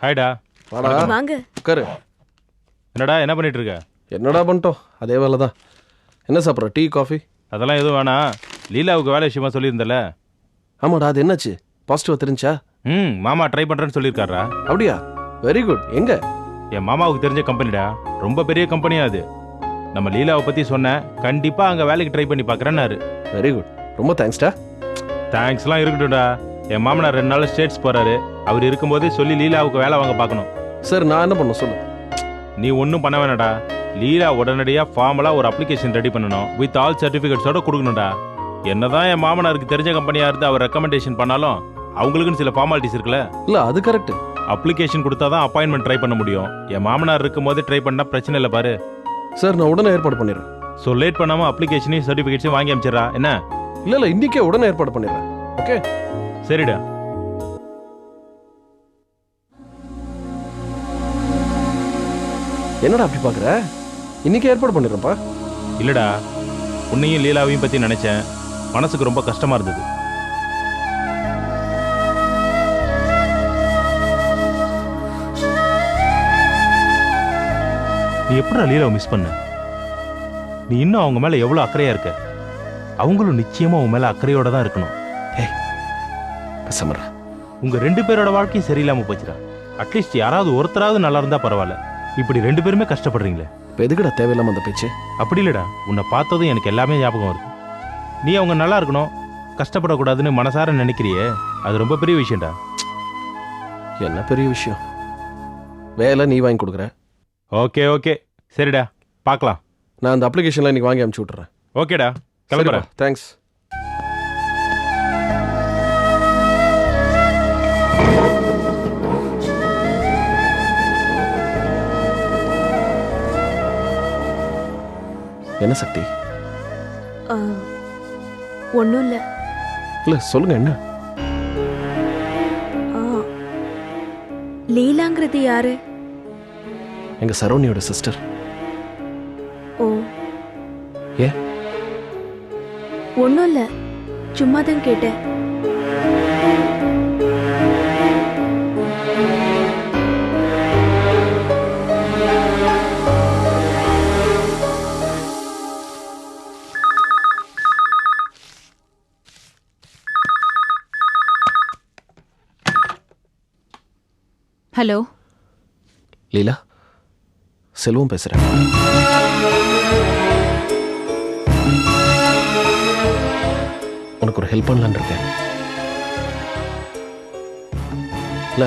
ஹாய்டா. வாடா வாங்க. உட்காரு. என்னடா என்ன பண்ணிட்டு இருக்க? என்னடா பண்ணிட்டோம், அதே வேலை தான். என்ன சாப்பிட்ற, டீ காஃபி? அதெல்லாம் எதுவும் வேணாம். லீலாவுக்கு வேலை விஷயமா சொல்லியிருந்தல. ஆமாடா, அது என்னாச்சு? பாசிட்டிவாக தெரிஞ்சா? மாமா ட்ரை பண்ணுறேன்னு சொல்லியிருக்காரா? அப்படியா? Very good. எங்க? என் மாமாவுக்கு தெரிஞ்ச கம்பெனிடா, ரொம்ப பெரிய கம்பெனியா அது. நம்ம லீலாவை பற்றி சொன்னேன், கண்டிப்பாக அங்கே வேலைக்கு ட்ரை பண்ணி பார்க்குறேன்னாரு. வெரி குட், ரொம்ப தேங்க்ஸ்டா. தேங்க்ஸ்லாம் இருக்கட்டும்டா. என் மாமனார் 2 நாள் ஸ்டேட்ஸ் போகிறாரு. அவர் இருக்கும்போதே சொல்லி லீலாவுக்கு வேலை வாங்க பார்க்கணும். சார், நான் என்ன பண்ணணும் சொல்லு. நீ ஒன்றும் பண்ண வேணாடா. லீலா உடனடியாக ஃபார்மலாக ஒரு அப்ளிகேஷன் ரெடி பண்ணணும். வித் ஆல் சர்டிஃபிகேட்ஸோட கொடுக்கணும்டா. என்னதான் என் மாமனாருக்கு தெரிஞ்ச கம்பெனியாக இருந்து அவர் ரெக்கமெண்டேஷன் பண்ணாலும் அவங்களுக்குன்னு சில ஃபார்மாலிட்டிஸ் இருக்குல்ல. இல்லை, அது கரெக்ட். அப்ளிகேஷன் கொடுத்தா தான் அப்பாயின்மெண்ட் ட்ரை பண்ண முடியும். என் மாமனார் இருக்கும் போது ட்ரை பண்ணா பிரச்சனை இல்லை பாரு. சார், நான் உடனே ஏற்பாடு பண்ணிடுறேன். ஸோ லேட் பண்ணாமல் அப்ளிகேஷனையும் சர்டிஃபிகேட்ஸையும் வாங்கி அமைச்சிடறா என்ன? இல்லை, இன்னைக்கே உடனே ஏற்பாடு பண்ணிடுறேன். ஓகே, சரிடா. என்னடா அப்படி பார்க்குற? இன்னைக்கே ஏற்பாடு பண்ணிடுறேன்ப்பா. இல்லடா, உன்னையும் லீலாவையும் பற்றி நினைச்சேன். மனசுக்கு ரொம்ப கஷ்டமா இருந்தது. நீ எப்படா லீலாவை மிஸ் பண்ண? நீ இன்னும் அவங்க மேல எவ்வளவு அக்கறையா இருக்க. அவங்களும் நிச்சயமா உன் மேல அக்கறையோட தான் இருக்கணும். ஏய், பேசாமடா. உங்க 2 பேரோட வாழ்க்கையும் சரியில்லாம போச்சுடா. அட்லீஸ்ட் யாராவது ஒருத்தராவது நல்லா இருந்தா பரவாயில்ல. இப்படி 2 பேருமே கஷ்டப்படுறீங்களே. இப்போ எதுக்குடா தேவையில்லாம அந்த பேச்சு? அப்படி இல்லடா, உன்னை பார்த்ததும் எனக்கு எல்லாமே ஞாபகம் வருது. நீ அவங்க நல்லா இருக்கணும், கஷ்டப்படக்கூடாதுன்னு மனசார நினைக்கிறியே, அது ரொம்ப பெரிய விஷயம்டா. என்ன பெரிய விஷயம்? வேலை நீ வாங்கி கொடுக்குற. ஓகே ஓகே, சரிடா, பார்க்கலாம். நான் அந்த அப்ளிகேஷன்லாம் இன்னைக்கு வாங்கி அனுப்பிச்சு விட்டுறேன். ஓகேடா, கிளம்புறேன். தேங்க்ஸ். என்ன சக்தி? ஒன்றும் இல்லை. இல்லை, சொல்லுங்க. என்ன? லீலாங்கிறது யாரு? எங்க சரவணியோட சிஸ்டர். ஓ, ஏ? ஒன்றும் இல்லை, சும்மா தான் கேட்டேன். ஹலோ லீலா, செல்வம் பேசுறேன். உனக்கு ஒரு ஹெல்ப் பண்ணலான்னு இருக்கேன். இல்ல,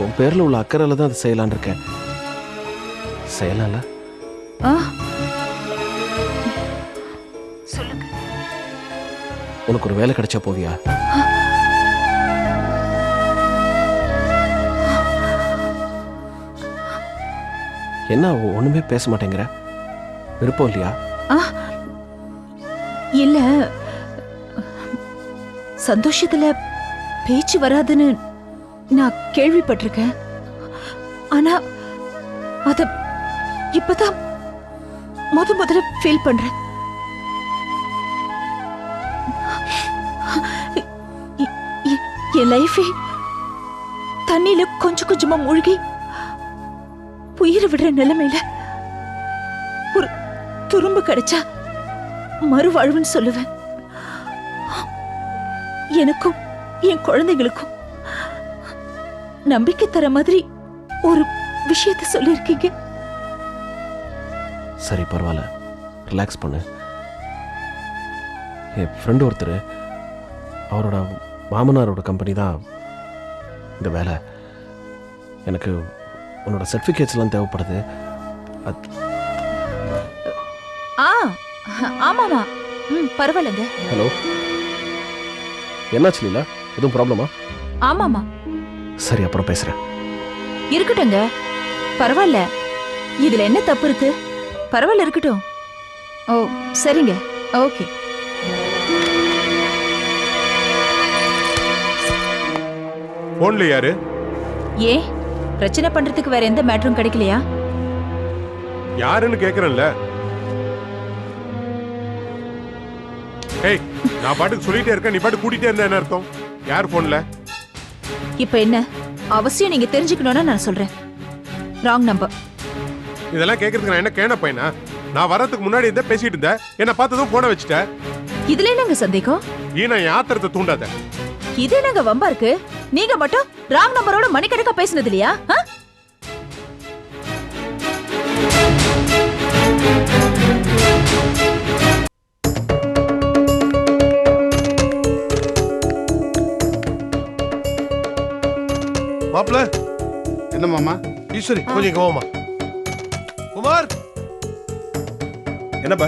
உன் பேர்ல உள்ள அக்கறையில தான் அதை செய்யலான்னு இருக்கேன். செய்யலாம்ல? சொல்லுங்க. உனக்கு ஒரு வேலை கிடைச்சா போவியா? என்ன ஒண்ணுமே பேச மாட்டேங்கிற? விருப்பம் இல்லையா? இல்ல, சந்தோஷத்துல பேச்சு வராதுன்னு நான் கேள்விப்பட்டிருக்கேன். ஆனா அத இப்பதான் முதல்ல ஃபீல் பண்றேன். என் லைஃபே தண்ணியில கொஞ்சம் கொஞ்சமா மூழ்கி உயிரை விடுற நிலைமையில ஒரு துரும்பு கிடைச்சா மறுவாழ்வுன்னு சொல்லுவேன். எனக்கும் என் குழந்தைகளுக்கும் நம்பிக்கை தர மாதிரி ஒரு விஷயத்தை சொல்லியிருக்கீங்க. சரி, பரவாயில்ல, ரிலாக்ஸ் பண்ணு. என் ஃப்ரெண்டு ஒருத்தர், அவரோட மாமனாரோட கம்பெனி தான் இந்த வேலை. எனக்கு உன்னோட சர்டிஃபிகேட்ஸ்லாம் தேவைப்படுது. ஆமாமா, பரவாயில்லைங்க. ஹலோ, என்னாச்சு லீலா? எதுவும் ப்ராப்ளமா? ஆமாமா. சரி, அப்புறம் பேசுறேன். இருக்கட்டுங்க, பரவாயில்ல. இதுல என்ன தப்பு இருக்கு? பரவாயில்ல, இருக்கட்டும். ஓ, சரிங்க, ஓகே. போன்ல யாரு? ஏன் பிரச்சனை பண்றதுக்கு வேற எந்த மேட்டரும் கிடைக்கலையா? யாருன்னு கேக்குறேன்ல. ஏய், நான் பாட்டுக்கு சொல்லிட்டே இருக்கேன், நீ பாட்டு கூட்டிட்டே இருந்தா என்ன அர்த்தம்? யார் போன்ல? இப்ப என்ன அவசியம் நீங்க தெரிஞ்சுக்கணும்னு நான் சொல்றேன். Wrong number. இதெல்லாம் கேட்கறதுக்கு நான் என்ன கேன பையனா? நான் வரதுக்கு முன்னாடி இருந்தே பேசிட்டு இருந்தேன். என்ன பார்த்ததும் போன வச்சுட்டேன். இதுல என்னங்க சந்தேகம்? வீணா என் ஆத்திரத்தை தூண்டாத. இது என்னங்க வம்பா இருக்கு? நீங்க மட்டும் ராங் நம்பரோட மணிக்கணக்கா பேசினது இல்லையா? மாப்பிள்ள, என்ன மாமா? ஈஸ்வரி கொஞ்சம் கோவமா. குமார், என்னப்பா?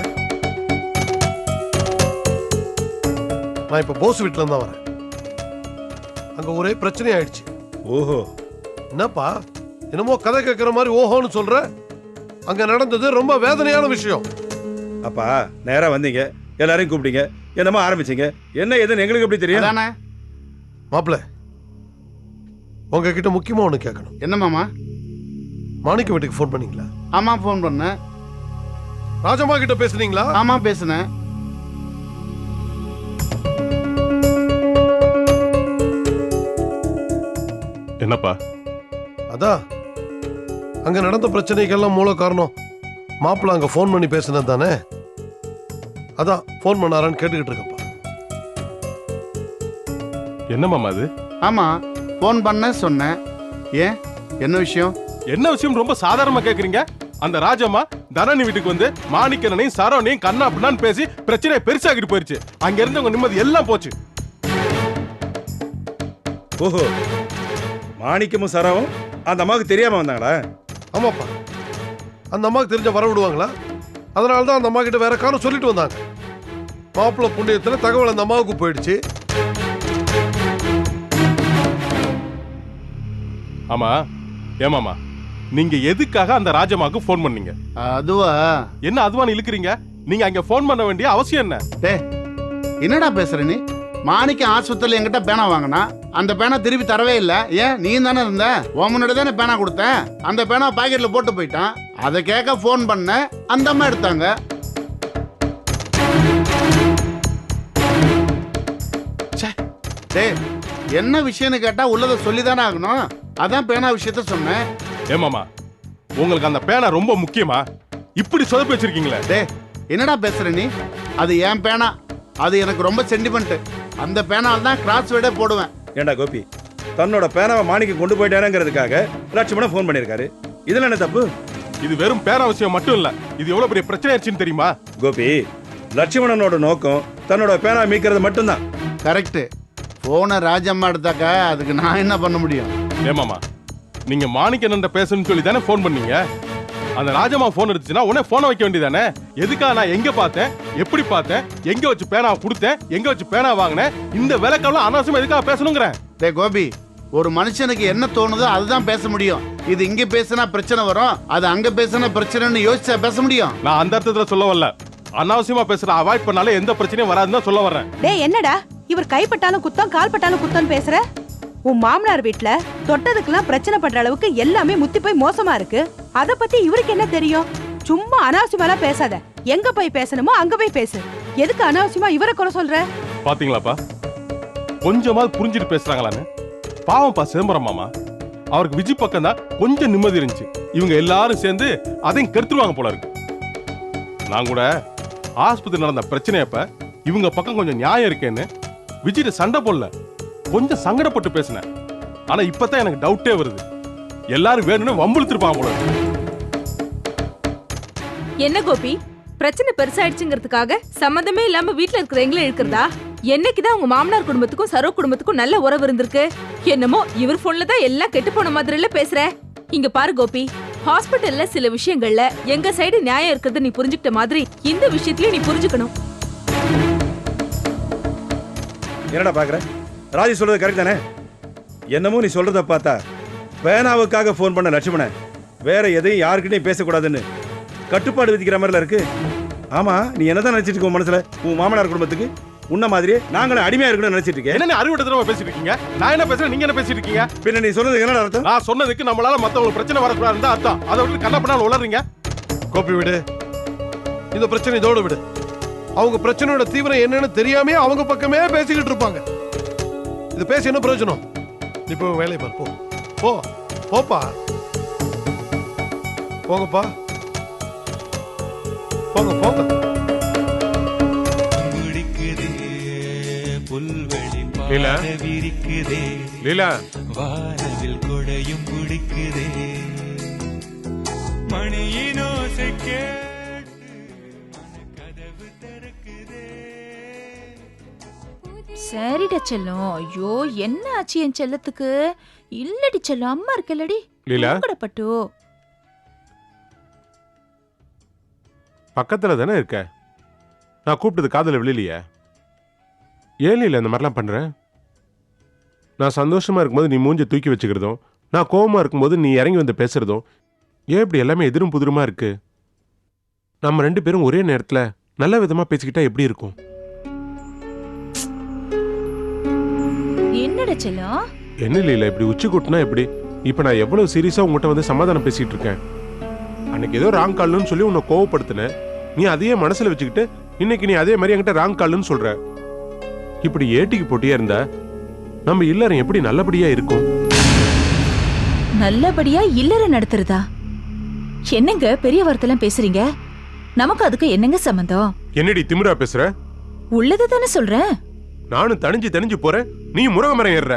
நான் இப்ப போஸ் வீட்டுல இருந்தா வரேன். அங்க ஒரே பிரச்சனை ஆயிடுச்சு. ஓஹோ, என்னப்பா என்னமோ கதை கேட்கிற மாதிரி ஓஹோன்னு சொல்ற? அங்க நடந்தது ரொம்ப வேதனையான விஷயம். அப்பா நேரா வந்தீங்க, எல்லாரையும் கூப்பிட்டீங்க, என்னமோ ஆரம்பிச்சீங்க. என்ன ஏதுன்னு எங்களுக்கு எப்படி தெரியும்? அதானே. மாப்பிள்ள, உங்ககிட்ட முக்கியமா ஒண்ணு கேட்கணும். என்ன மாமா? மாணிக்க வீட்டுக்கு ஃபோன் பண்ணீங்களா? ஆமா, ஃபோன் பண்ணேன். ராஜம்மா கிட்ட பேசுனீங்களா? ஆமா, பேசுனேன். என்னப்பா? அதான் அங்க நடந்த பிரச்சனைக்கெல்லாம் மூல காரணம் மாப்பிள்ள அங்க ஃபோன் பண்ணி பேசினது தானே? அதான் ஃபோன் பண்ணாரான்னு கேட்டுக்கிட்டு இருக்கப்பா. என்ன மாமா அது? ஆமா, ஃபோன் பண்ண சொன்னேன். ஏன், என்ன விஷயம்? என்ன விஷயம் ரொம்ப சாதாரணமா கேக்குறீங்க? அந்த ராஜம்மா தரணி வீட்டுக்கு வந்து மாணிக்கனையும் சரவணையும் கண்ணா அப்படின்னான்னு பேசி பிரச்சனையை பெருசாகிட்டு போயிருச்சு. அங்க இருந்தவங்க நிம்மதி எல்லாம் போச்சு. ஓஹோ, மாணிக்கமும் சரவும் அந்த அம்மாவுக்கு தெரியாம வந்தாங்களா? ஆமாப்பா, அந்த அம்மாவுக்கு தெரிஞ்ச வர விடுவாங்களா? அதனால தான் அந்த அம்மா கிட்ட வேற காரணம் சொல்லிட்டு வந்தாங்க. மாப்பிள்ள புண்ணியத்துல தகவல் அந்த அம்மாவுக்கு போயிடுச்சு. ஆமா, ஏமாமா நீங்க எதுக்காக அந்த ராஜம்மாவுக்கு ஃபோன் பண்ணீங்க? அதுவா? என்ன அதுவான்னு இழுக்கிறீங்க? நீங்க அங்க ஃபோன் பண்ண வேண்டிய அவசியம் என்ன? டே, என்னடா பேசுற நீ? மாணிக்க ஆஸ்பத்திரியில் என்கிட்ட பேனா வாங்கினா, அந்த பேனா திருப்பி தரவே இல்லை. ஏன், நீ தானே இருந்த? உன் முன்னாடி தானே பேனா கொடுத்தேன். அந்த பேனா பாக்கெட்ல போட்டு போயிட்டான். அதை கேட்க ஃபோன் பண்ண, அந்த அம்மா எடுத்தாங்க. டே, என்ன விஷயம்னு கேட்டா உள்ளதை சொல்லிதானே ஆகணும். அதான் பேனா விஷயத்த சொன்னேன். ஏமாமா, உங்களுக்கு அந்த பேனா ரொம்ப முக்கியமா? இப்படி சொதப்பி வச்சிருக்கீங்களே. டே, என்னடா பேசுற நீ? அது என் பேனா. அது எனக்கு ரொம்ப சென்டிமெண்ட். அந்த பேனால் தான் கிராஸ் வேர்டே போடுவேன். ஏண்டா கோபி, தன்னோட பேனாவை மாணிக்கம் கொண்டு போயிட்டாருங்கிறதுக்காக லட்சுமணன் ஃபோன் பண்ணியிருக்காரு. இதுல என்ன தப்பு? இது வெறும் பேனா விஷயம் மட்டும் இல்ல, இது எவ்வளவு பெரிய பிரச்சனை ஆயிடுச்சுன்னு தெரியுமா? கோபி, லட்சுமணனோட நோக்கம் தன்னோட பேனா மீட்கிறது மட்டும்தான். கரெக்ட். போனை ராஜம்மா எடுத்தாக்கா அதுக்கு நான் என்ன பண்ண முடியும்? ஏமாமா, நீங்க மாணிக்கனண்ட பேசணும்னு சொல்லி தானே ஃபோன் பண்ணீங்க. அந்த ராஜம்மா ஃபோன் எடுத்துச்சுன்னா உடனே போனை வைக்க வேண்டியதானே? எதுக்கா நான் எங்க பார்த்தேன், எப்படி பார்த்தேன், எங்க வச்சு பேனா கொடுத்தேன், எங்க வச்சு பேனா வாங்கினேன், இந்த விளக்கெல்லாம் அனாவசியமா எதுக்காக பேசணுங்கிறேன்? டே கோபி, ஒரு மனுஷனுக்கு என்ன தோணுதோ அதுதான் பேச முடியும். இது இங்க பேசினா பிரச்சனை வரும், அது அங்க பேசினா பிரச்சனைன்னு யோசிச்சா பேச முடியும். நான் அந்த அர்த்தத்துல சொல்ல வரல. அனாவசியமா பேசுற அவாய்ட் பண்ணாலே எந்த பிரச்சனையும் வராதுன்னு தான் சொல்ல வர்றேன். டேய், என்னடா இவர் கைப்பட்டாலும் குத்தம் கால் பட்டாலும் குத்தம் பேசுற? உன் மாமனார் வீட்ல தொட்டதுக்கெல்லாம் பிரச்சனை பண்ற அளவுக்கு எல்லாமே முத்தி போய் மோசமா இருக்கு. அத பத்தி இவருக்கு என்ன தெரியும்? சும்மா அனாவசியமா பேசாத. எங்க போய் பேசணுமோ அங்க போய் பேசு. எதுக்கு அனாவசியமா இவரை குறை சொல்ற? பாத்தீங்களாப்பா, கொஞ்சமாவது புரிஞ்சுட்டு பேசுறாங்களான்னு. பாவம்ப்பா சிதம்பரம் மாமா, அவருக்கு விஜய் பக்கம் தான் கொஞ்சம் நிம்மதி இருந்துச்சு. இவங்க எல்லாரும் சேர்ந்து அதையும் கெடுத்துருவாங்க போல இருக்கு. நான் கூட ஆஸ்பத்திரி நடந்த பிரச்சனையப்ப இவங்க பக்கம் கொஞ்சம் நியாயம் இருக்கேன்னு விஜய்கிட்ட சண்டை போடல, கொஞ்சம் சங்கடப்பட்டு பேசினேன். ஆனா இப்பதான் எனக்கு டவுட்டே வருது, எல்லாரும் வேணும்னு வம்பிழுத்திருப்பாங்க போல இருக்கு. என்ன கோபி, பிரச்சனை பெருசாயிடுச்சுங்கிறதுக்காக சம்மந்தமே இல்லாம வீட்டுல இருக்கிறவங்களே இருக்கிறதா? என்னைக்குதான் உங்க மாமனார் குடும்பத்துக்கும் சரோ குடும்பத்துக்கும் நல்ல உறவு இருந்திருக்கு? என்னமோ இவர் போன்ல தான் எல்லாம் கெட்டு போன மாதிரி எல்லாம் பேசுற. இங்க பாரு கோபி, ஹாஸ்பிட்டல்ல சில விஷயங்கள்ல எங்க சைடு நியாயம் இருக்கிறது நீ புரிஞ்சுக்கிட்ட மாதிரி இந்த விஷயத்திலயும் நீ புரிஞ்சுக்கணும். என்னடா பாக்குற? ராஜி சொல்றது கரெக்ட் தானே? என்னமோ நீ சொல்றத பார்த்தா பேனாவுக்காக ஃபோன் பண்ண லட்சுமணன் வேற எதையும் யாருக்கிட்டையும் பேசக்கூடாதுன்னு கட்டுப்பாடு விதிக்கிற மாதிரில இருக்கு. ஆமா, நீ என்னதான் நினைச்சிட்டு இருக்க மனசுல? உன் மாமனார் குடும்பத்துக்கு உன்ன மாதிரியே நாங்களும் அடிமையா இருக்கணும்னு நினைச்சிட்டு இருக்கேன். என்ன அறிவுட்டத்தனமா பேசிட்டு இருக்கீங்க? நான் என்ன பேசுறேன், நீங்க என்ன பேசிட்டு இருக்கீங்க? பின்ன நீ சொன்னது என்ன அர்த்தம்? நான் சொன்னதுக்கு நம்மளால மத்தவங்களுக்கு பிரச்சனை வரக்கூடாதுன்னு தான் அர்த்தம். அதை விட்டு கண்ண பண்ணாலும் உளறீங்க. கோபி விடு, இந்த பிரச்சனை இதோட விடு. அவங்க பிரச்சனையோட தீவிரம் என்னன்னு தெரியாமே அவங்க பக்கமே பேசிக்கிட்டு இருப்பாங்க. இது பேசி என்ன பிரயோஜனம்? இப்போ வேலையை பார்ப்போம். போ போப்பா போங்கப்பா போங்க போங்க. லீலா லீலா வானவில் கொடையும் பிடிக்குதே மணியினோசை கேட்டு கதவு திறக்குதே. சரிடா செல்லம். ஐயோ என்ன ஆச்சு என் செல்லத்துக்கு? இல்லடி செல்லம், அம்மா இருக்கல்லடி. லீலா பட்டு பக்கத்துல தானே இருக்க, நான் கூப்பிட்டது காதுல விழலையே. ஏன் லீலா இந்த மாதிரிலாம் பண்ற? நான் சந்தோஷமா இருக்கும்போது நீ மூஞ்ச தூக்கி வச்சுக்கிறதும், நான் கோவமா இருக்கும்போது நீ இறங்கி வந்து பேசுறதும், ஏன் இப்படி எல்லாமே எதிரும் புதிருமா இருக்கு? நம்ம 2 பேரும் ஒரே நேரத்துல நல்ல விதமா பேசிக்கிட்டா எப்படி இருக்கும்? என்னடா செல்லம்? என்ன லீலா இப்படி உச்சி கூட்டினா எப்படி? இப்ப நான் எவ்வளவு சீரியஸா உங்ககிட்ட வந்து சமாதானம் பேசிட்டு இருக்கேன். அன்னைக்கு ஏதோ ராங் கால்னு சொல்லி உன்னை கோவப்படுத்தின, நீ அதையே மனசுல வச்சுக்கிட்டு இன்னைக்கு நீ அதே மாதிரி என்கிட்ட ராங் கால்னு சொல்ற. இப்படி ஏட்டிக்கு போட்டியா இருந்தா நம்ம இல்லறம் எப்படி நல்லபடியா இருக்கும்? நல்லபடியா இல்லற நடத்துறதா? என்னங்க பெரிய வார்த்தைலாம் பேசுறீங்க? நமக்கு அதுக்கு என்னங்க சம்பந்தம்? என்னடி திமிரா பேசுற? உள்ளது தானே சொல்றேன். நானும் தணிஞ்சு போறேன், நீ முருக மரம் ஏறுற.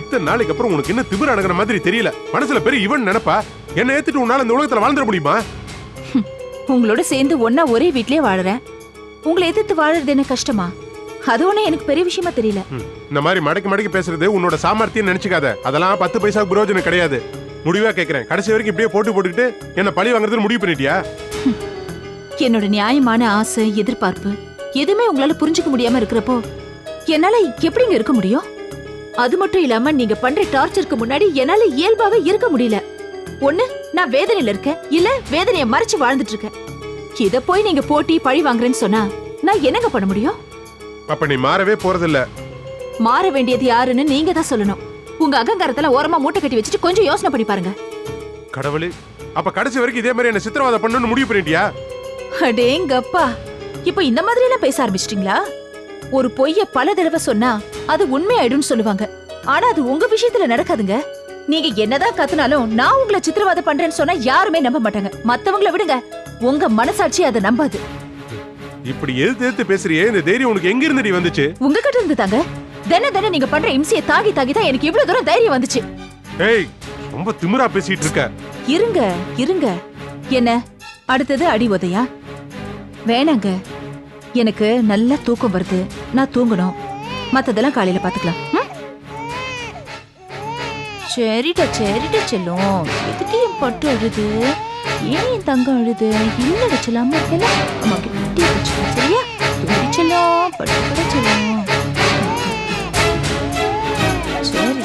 இத்தனை நாளைக்கு அப்புறம் உனக்கு என்ன திமிர அடங்குற மாதிரி தெரியல. மனசுல பெரிய இவன் நினைப்பா என்ன ஏத்துட்டு உன்னால இந்த உலகத்துல வாழ்ந்துட முடியுமா? உங்களோட சேர்ந்து ஒன்னா ஒரே வீட்லயே வாழறேன். உங்களை எதிர்த்து வாழறது என்ன கஷ்டமா? அது ஒண்ணு எனக்கு பெரிய விஷயமா தெரியல. இந்த மாதிரி மடக்கி பேசுறது உன்னோட சாமர்த்தியம் நினைச்சுக்காத. அதெல்லாம் 10 பைசா பிரயோஜனம் கிடையாது. முடிவா கேக்குறேன், கடைசி வரைக்கும் இப்படியே போட்டுக்கிட்டு என்ன பழி வாங்குறதுன்னு முடிவு பண்ணிட்டியா? என்னோட நியாயமான ஆசை, எதிர்பார்ப்பு எதுவுமே உங்களால புரிஞ்சுக்க முடியாம இருக்கிறப்போ என்னால எப்படிங்க இருக்க முடியும்? அது மட்டும் இல்லாம நீங்க பண்ற டார்ச்சருக்கு முன்னாடி என்னால இயல்பாவே இருக்க முடியல. ஒண்ணு நான் வேதனையில இருக்கேன், இல்ல வேதனைய மறைச்சு வாழ்ந்துட்டு இருக்கேன். இத போய் நீங்க போட்டி பழி வாங்குறேன்னு சொன்னா நான் என்னங்க பண்ண முடியும்? அப்ப நீ மாறவே போறதில்ல. மாற வேண்டியது யாருன்னு நீங்க தான் சொல்லணும். உங்க அகங்காரத்துல ஓரமா மூட்டை கட்டி வச்சுட்டு கொஞ்சம் யோசனை பண்ணி பாருங்க. கடவுளே, அப்ப கடைசி வரைக்கும் இதே மாதிரி என்ன சித்திரவதை பண்ணணும்னு முடிவு பண்ணிட்டியா? அடேங்கப்பா, இப்போ இந்த மாதிரி எல்லாம் பேச ஆரம்பிச்சிட்டீங்களா? ஒரு பொய்ய பல தடவை சொன்னா அது உண்மையாயிடும்னு சொல்லுவாங்க. ஆனா அது உங்க விஷயத்துல நடக்காதுங்க. நீங்க என்னதான் கத்துனாலும் நான் உங்களை சித்திரவதை பண்றேன்னு சொன்னா யாருமே நம்ப மாட்டாங்க. மத்தவங்களை விடுங்க, உங்க மனசாட்சி அதை நம்பாது. இப்படி எதிர்த்து பேசுறியே, இந்த தைரியம் உனக்கு எங்க இருந்து வந்துச்சு? உங்ககிட்ட இருந்து தாங்க. தினம் நீங்க பண்ற இம்சையை தாங்கி தான் எனக்கு இவ்வளவு தூரம் தைரியம் வந்துச்சு. ஏய், ரொம்ப திமிரா பேசிட்டு இருக்க. இருங்க. என்ன அடுத்தது அடி உதையா? வேணாங்க, எனக்கு நல்ல தூக்கம் வருது, நான் தூங்கணும். மத்ததெல்லாம் காலையில பாத்துக்கலாம். சரிடா செல்லும். எதுக்கு என் பட்டு அழுது? ஏன் என் தங்கம் அழுது? இல்ல செல்லாம இருக்கல, அம்மா கிட்ட வச்சுக்கலாம். சரியா? தூங்கி செல்லும், பட்டு செல்லும். சரி இல்ல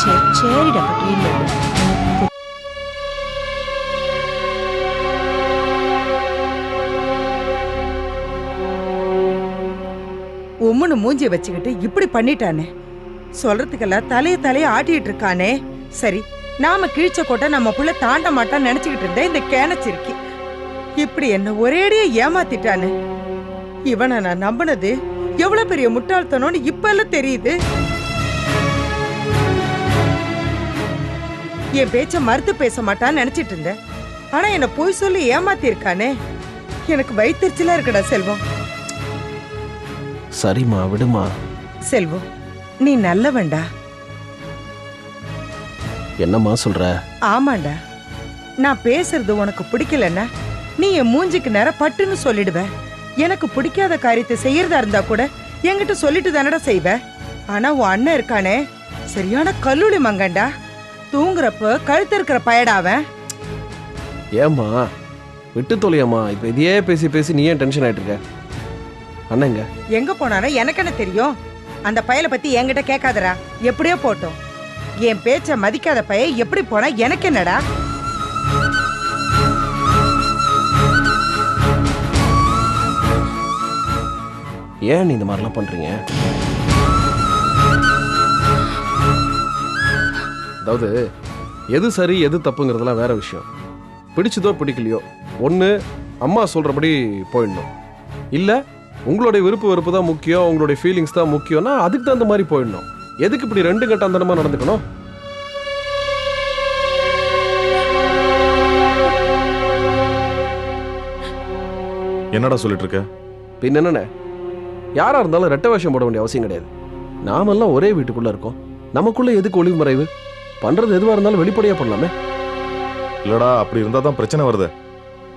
செல்லும். சரிடா பட்டு இல்ல. உம்முன்னு மூஞ்சி வச்சுக்கிட்டு இப்படி பண்ணிட்டானே, சொல்றதுக்கெல்லாம் தலைய ஆட்டிட்டு இருக்கானே. சரி, நாம கிழிச்ச கோட்டை நம்ம புள்ள தாண்ட மாட்டான்னு நினைச்சுக்கிட்டு இருந்தேன். இந்த கேனச்சிருக்கி இப்படி என்ன ஒரேடியா ஏமாத்திட்டானே. இவனை நான் நம்பினது எவ்வளவு பெரிய முட்டாள்தனோன்னு இப்ப எல்லாம் தெரியுது. என் பேச்ச மறுத்து பேச மாட்டான்னு நினைச்சிட்டு இருந்தேன். ஆனா என்ன பொய் சொல்லி ஏமாத்தி இருக்கானே. எனக்கு வயிற்றுச்சலா இருக்குடா செல்வம். சரிம்மா, விடுமா. செல்வம், நீ நல்லவன்டா. என்னம்மா சொல்ற? ஆமாண்டா, நான் பேசுறது உனக்கு பிடிக்கலன்னா நீ என் மூஞ்சிக்கு நேரம் பட்டுன்னு சொல்லிடுவ. எனக்கு பிடிக்காத காரியத்தை செய்யறதா இருந்தா கூட என்கிட்ட சொல்லிட்டு தானடா செய்வ. ஆனா உன் அண்ணன் இருக்கானே, சரியான கல்லூரி மங்கண்டா. தூங்குறப்ப கழுத்து இருக்கிற பயடாவன். ஏம்மா விட்டு தொலையம்மா. இப்ப இதையே பேசி நீ ஏன் டென்ஷன் ஆயிட்டு இருக்க? அண்ணங்க எங்க போனானோ எனக்கு என்ன தெரியும்? அந்த பயலை பத்தி என்கிட்ட கேட்காதடா. எப்படியோ போட்டோம். என் பேச்ச மதிக்காத பைய எப்படி போனா எனக்கு என்னடா? ஏன் நீ இந்த மாதிரிலாம் பண்றீங்க? அதாவது எது சரி எது தப்புங்கிறதுலாம் வேற விஷயம். பிடிச்சதோ பிடிக்கலையோ ஒன்று அம்மா சொல்கிறபடி போயிடணும், இல்லை உங்களுடைய விருப்பு வெறுப்பு தான் முக்கியம், உங்களுடைய ஃபீலிங்ஸ் தான் முக்கியம்னா அதுக்கு தகுந்த மாதிரி போயிடணும். எதுக்கு இப்படி ரெண்டு கட்டாந்தரமாக நடந்துக்கணும்? என்னடா சொல்லிட்டு இருக்க? பின் என்னண்ணே, யாராக இருந்தாலும் ரெட்டை வேஷம் போட வேண்டிய அவசியம் கிடையாது. நாமெல்லாம் ஒரே வீட்டுக்குள்ளே இருக்கோம், நமக்குள்ளே எதுக்கு ஒளிவு மறைவு? பண்ணுறது எதுவாக இருந்தாலும் வெளிப்படையாக பண்ணலாமே. இல்லடா, அப்படி இருந்தால் தான் பிரச்சனை வருது.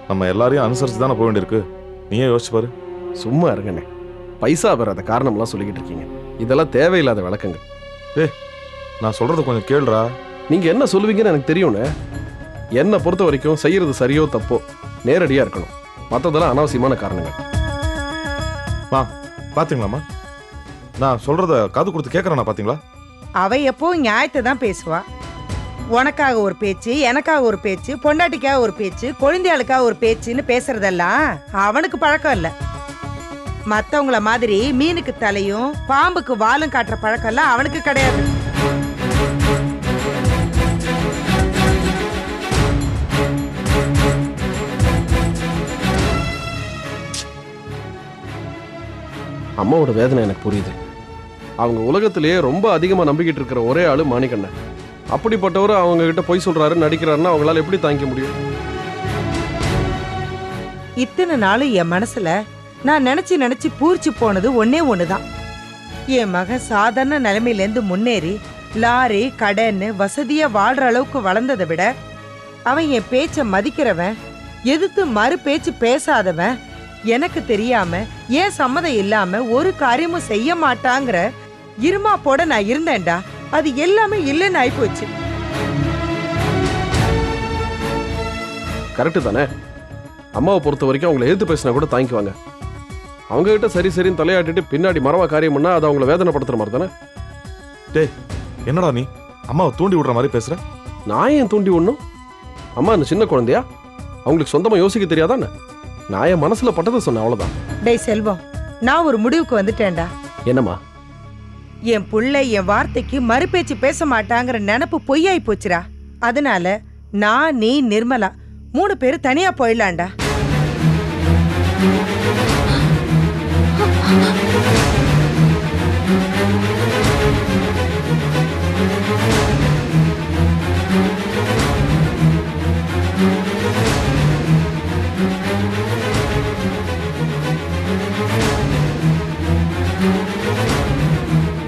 நம்ம எல்லாரையும் அனுசரித்து தானே போக வேண்டியிருக்கு. நீயே யோசிச்சு பாரு. சும்மா இருங்கண்ணே, பைசா பெறாத காரணம்லாம் சொல்லிக்கிட்டு இருக்கீங்க. இதெல்லாம் தேவையில்லாத விளக்கங்கள். நான் சொல்கிறத கொஞ்சம் கேளுடா. நீங்கள் என்ன சொல்லுவீங்கன்னு எனக்கு தெரியும்ண்ணே. என்னை பொறுத்த வரைக்கும் செய்கிறது சரியோ தப்போ நேரடியாக இருக்கணும், மற்றதெல்லாம் அனாவசியமான காரணங்கள். பார்த்தீங்களாம்மா, நான் சொல்கிறத காது கொடுத்து கேட்குறேண்ணா. பார்த்தீங்களா, அவ எப்போ நியாயத்தை தான் பேசுவா. உனக்காக ஒரு பேச்சு, எனக்காக ஒரு பேச்சு, பொண்டாட்டிக்காக ஒரு பேச்சு, குழந்தையாளுக்காக ஒரு பேச்சுன்னு பேசுறதெல்லாம் அவனுக்கு பழக்கம் இல்ல. மத்தவங்கள மாதிரி மீனுக்கு தலையும் பாம்புக்கு வாலும் காட்டுற பழக்கம் எல்லாம் அவனுக்கு கிடையாது. அம்மாவோட வேதனை எனக்கு புரியுது. அவங்க உலகத்திலேயே ரொம்ப அதிகமாக நம்பிக்கிட்டு இருக்கிற ஒரே ஆளு மாணிக்கண்ணன். அப்படிப்பட்டவர் அவங்க கிட்ட பொய் சொல்றாரு, நடிக்கிறாருன்னா அவங்களால எப்படி தாங்கிக்க முடியும்? இத்தனை நாளும் என் மனசுல நான் நினைச்சு பூரிச்சு போனது ஒன்னே ஒண்ணுதான். என் மகன் சாதாரண நிலைமையிலேருந்து முன்னேறி லாரி கடைன்னு வசதியா வாழ்ற அளவுக்கு வளர்ந்ததை விட அவன் என் பேச்ச மதிக்கிறவன், எதிர்த்து மறு பேச்சு பேசாதவன், எனக்கு தெரியாம ஏன் சம்மதம் இல்லாம ஒரு காரியமும் செய்ய மாட்டாங்கிற இருமா போட நான் இருந்தேன்டா. அது எல்லாமே இல்லைன்னு ஆயிப்போச்சு. கரெக்டு தானே? அம்மாவை பொறுத்த வரைக்கும் அவங்களை எதிர்த்து பேசினா கூட தாங்கிக்குவாங்க. அவங்க கிட்ட சரி சரின்னு தலையாட்டிட்டு பின்னாடி மரவா காரியம் பண்ணா அது அவங்கள வேதனைப்படுத்துற மாதிரி தானே. டேய், என்னடா நீ அம்மாவை தூண்டி விடுற மாதிரி பேசுற? நான் ஏன் தூண்டி விடணும்? அம்மா அந்த சின்ன குழந்தையா? அவங்களுக்கு சொந்தமா யோசிக்க தெரியாதானே? நான் என் மனசுல பட்டதை சொன்னேன், அவ்வளவுதான். டேய் செல்வம், நான் ஒரு முடிவுக்கு வந்துட்டேன்டா. என்னம்மா? என் புள்ள என் வார்த்தைக்கு மறுபேச்சு பேச மாட்டாங்கிற நினப்பு பொய்யாய் போச்சுரா. அதனால நான், நீ, நிர்மலா 3 பேரும் தனியா போயிடலாம்டா.